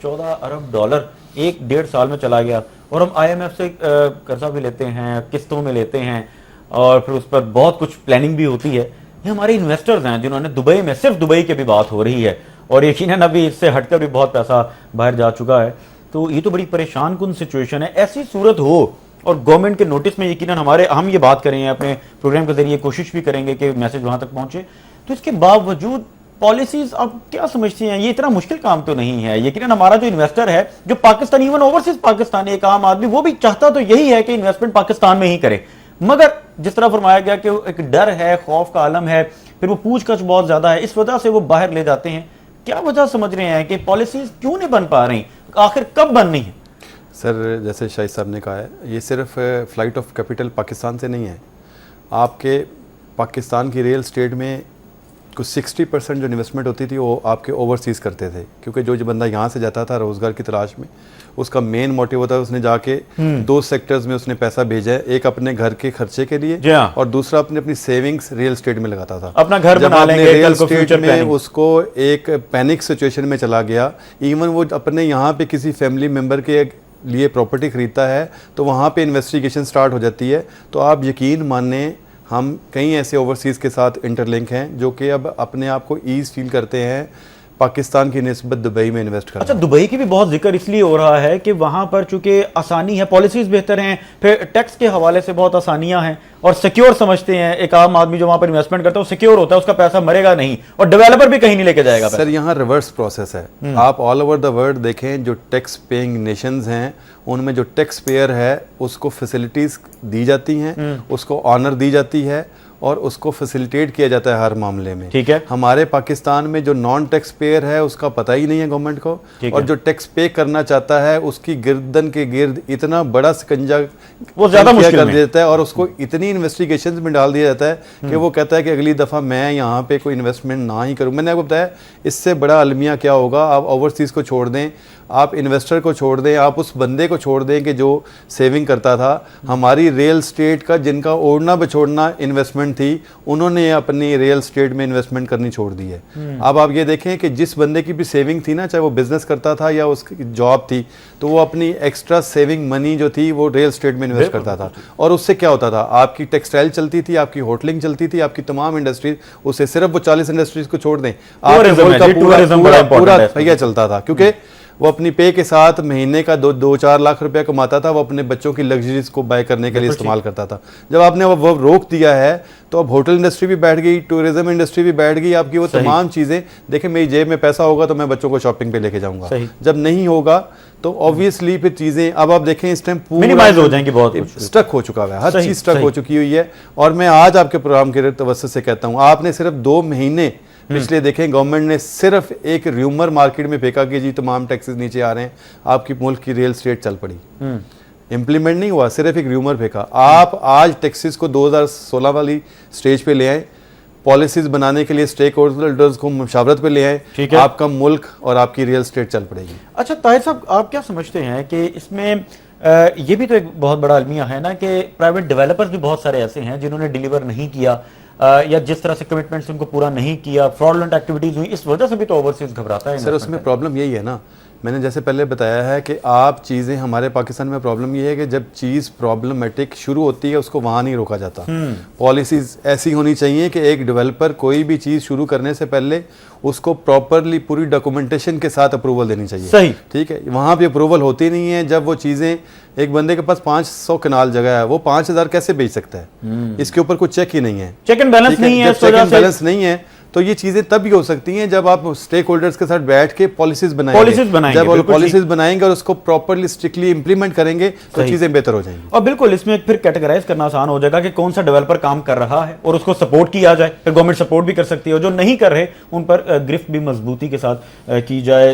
14 अरब dollar 1-1.5 साल में चला गया, और हम IMF से कर्जा भी लेते हैं, किस्तों में लेते हैं, और फिर उस पर बहुत कुछ प्लानिंग भी होती है। ये हमारे इन्वेस्टर्स हैं जिन्होंने दुबई में, सिर्फ दुबई की भी बात हो रही है, और यकीनन अभी इससे हटकर भी बहुत पैसा बाहर जा चुका है। तो ये तो बड़ी परेशान कुन सिचुएशन है। ऐसी सूरत हो और गवर्नमेंट के नोटिस में यकीनन हम ये बात करेंगे, अपने प्रोग्राम के जरिए कोशिश भी करेंगे कि मैसेज वहां तक पहुंचे, तो इसके बावजूद पॉलिसीज आप क्या समझती हैं? ये इतना मुश्किल काम तो नहीं है। यकीनन हमारा जो इन्वेस्टर है, जो पाकिस्तानी, इवन ओवरसीज पाकिस्तानी, एक आम आदमी, वो भी चाहता तो यही है कि इन्वेस्टमेंट पाकिस्तान में ही करे, मगर जिस तरह फरमाया गया कि एक डर है, खौफ का आलम है, फिर वो पूछताछ बहुत ज्यादा है, इस वजह से वो बाहर ले जाते हैं। क्या वजह समझ रहे हैं कि पॉलिसीज क्यों नहीं बन पा रही, आखिर कब बननी है? सर, जैसे शाहिद साहब ने कहा है, ये सिर्फ फ्लाइट ऑफ कैपिटल पाकिस्तान से नहीं है। आपके पाकिस्तान की रियल स्टेट में कुछ 60% जो इन्वेस्टमेंट होती थी वो आपके ओवरसीज़ करते थे, क्योंकि जो बंदा यहाँ से जाता था रोज़गार की तलाश में, उसका मेन मोटिव होता है उसने जाके 2 सेक्टर्स में उसने पैसा भेजा है, एक अपने घर के खर्चे के लिए और दूसरा अपनी सेविंग्स रियल स्टेट में लगाता था। अपना घर बना लेंगे, रियल स्टेट में उसको एक पैनिक सिचुएशन में चला गया। इवन वो अपने यहाँ पे किसी फैमिली मेम्बर के लिए प्रॉपर्टी खरीदता है तो वहाँ पे इन्वेस्टिगेशन स्टार्ट हो जाती है। तो आप यकीन माने, हम कई ऐसे ओवरसीज़ के साथ इंटरलिंक हैं जो कि अब अपने आप को ईज फील करते हैं पाकिस्तान की निस्बत दुबई में इन्वेस्ट करना। अच्छा, दुबई की भी बहुत जिक्र इसलिए हो रहा है कि वहां पर चूंकि आसानी है, पॉलिसीज बेहतर हैं, फिर टैक्स के हवाले से बहुत आसानियां हैं, और सिक्योर समझते हैं। एक आम आदमी जो वहां पर इन्वेस्टमेंट करता है वो सिक्योर होता है, उसका पैसा मरेगा नहीं, और डेवलपर भी कहीं नहीं लेके जाएगा। सर, यहाँ रिवर्स प्रोसेस है। आप ऑल ओवर द वर्ल्ड देखें, जो टैक्स पेइंग नेशंस हैं उनमें जो टैक्स पेयर है उसको फैसिलिटीज दी जाती हैं, उसको ऑनर दी जाती है, और उसको फैसिलिटेट किया जाता है हर मामले में। ठीक है। हमारे पाकिस्तान में जो नॉन टैक्स पेयर है उसका पता ही नहीं है गवर्नमेंट को, और जो टैक्स पे करना चाहता है उसकी गर्दन के गिर्द इतना बड़ा शिकंजा वो ज्यादा मुश्किल कर देता है, और उसको इतनी इन्वेस्टिगेशंस में डाल दिया जाता है कि वो कहता है कि अगली दफ़ा मैं यहाँ पे कोई इन्वेस्टमेंट ना ही करूँ। मैंने आपको बताया इससे बड़ा अलमिया क्या होगा। आप ओवरसीज़ को छोड़ दें, आप इन्वेस्टर को छोड़ दें, आप उस बंदे को छोड़ दें कि जो सेविंग करता था। हमारी रियल स्टेट का जिनका ओढ़ना बछोड़ना इन्वेस्टमेंट थी, उन्होंने अपनी रियल स्टेट में इन्वेस्टमेंट करनी छोड़ दी है। अब आप ये देखें कि जिस बंदे की भी सेविंग थी ना, चाहे वो बिजनेस करता था या उसकी जॉब थी, तो वो अपनी एक्स्ट्रा सेविंग मनी जो थी वो रियल स्टेट में इन्वेस्ट करता था। और उससे क्या होता था, आपकी टेक्सटाइल चलती थी, आपकी होटलिंग चलती थी, आपकी तमाम इंडस्ट्रीज, उससे सिर्फ वो 40 इंडस्ट्रीज को छोड़ दें, पूरा भैया चलता था, क्योंकि वो अपनी पे के साथ महीने का 2-4 लाख रुपया कमाता था, वो अपने बच्चों की लग्जरीज को बाय करने के लिए इस्तेमाल करता था। जब आपने वो रोक दिया है तो अब होटल इंडस्ट्री भी बैठ गई, टूरिज्म इंडस्ट्री भी बैठ गई, आपकी वो तमाम चीज़ें। देखें, मेरी जेब में पैसा होगा तो मैं बच्चों को शॉपिंग पे लेके जाऊंगा, जब नहीं होगा तो ऑब्वियसली फिर चीज़ें, अब आप देखें इस टाइम मिनिमाइज हो जाएंगी, बहुत स्टक हो चुका है, हर चीज़ स्टक हो चुकी हुई है। और मैं आज आपके प्रोग्राम के तवज्जो से कहता हूँ, आपने सिर्फ 2 महीने पिछले देखें, गवर्नमेंट ने सिर्फ एक र्यूमर मार्केट में फेंका कि जी तमाम टैक्सेस नीचे आ रहे हैं, आपकी मुल्क की रियल स्टेट चल पड़ी। इम्प्लीमेंट नहीं हुआ, सिर्फ एक र्यूमर फेंका। आप आज टैक्सेस को 2016 वाली स्टेज पे ले आए, पॉलिसीज बनाने के लिए स्टेक होल्डर्स को मुशावरत पे ले आए, आपका मुल्क और आपकी रियल स्टेट चल पड़ेगी। अच्छा ताहिर साहब, आप क्या समझते हैं कि इसमें ये भी तो एक बहुत बड़ा अलमिया है ना कि प्राइवेट डेवलपर्स भी बहुत सारे ऐसे हैं जिन्होंने डिलीवर नहीं किया, या जिस तरह से कमिटमेंट्स उनको पूरा नहीं किया, फ्रॉडलेंट एक्टिविटीज हुई, इस वजह से भी तो ओवरसीज घबराता है। सर, उसमें प्रॉब्लम यही है ना, मैंने जैसे पहले बताया है कि आप चीज़ें, हमारे पाकिस्तान में प्रॉब्लम ये है कि जब चीज़ प्रॉब्लमेटिक शुरू होती है उसको वहाँ नहीं रोका जाता। पॉलिसीज़ ऐसी होनी चाहिए कि एक डेवलपर कोई भी चीज़ शुरू करने से पहले उसको प्रॉपरली पूरी डॉक्यूमेंटेशन के साथ अप्रूवल देनी चाहिए। सही, ठीक है। वहाँ पे अप्रूवल होती नहीं है। जब वो चीज़ें, एक बंदे के पास 500 कनाल जगह है, वो 5000 कैसे बेच सकता है? इसके ऊपर कुछ चेक ही नहीं है, चेक एंड बैलेंस नहीं है, चेक एंड बैलेंस नहीं है। तो ये चीजें तब भी हो सकती हैं जब आप स्टेक होल्डर्स के साथ बैठ के पॉलिसीज बनाएंगे। जब वो पॉलिसीज बनाएंगे और उसको प्रॉपर्ली स्ट्रिक्टली इंप्लीमेंट करेंगे तो चीजें बेहतर हो जाएंगी। और बिल्कुल इसमें फिर कैटेगराइज करना आसान हो जाएगा कि कौन सा डेवलपर काम कर रहा है और उसको सपोर्ट किया जाए, फिर गवर्नमेंट सपोर्ट भी कर सकती है, और जो नहीं कर रहे उन पर गिरफ्त भी मजबूती के साथ की जाए।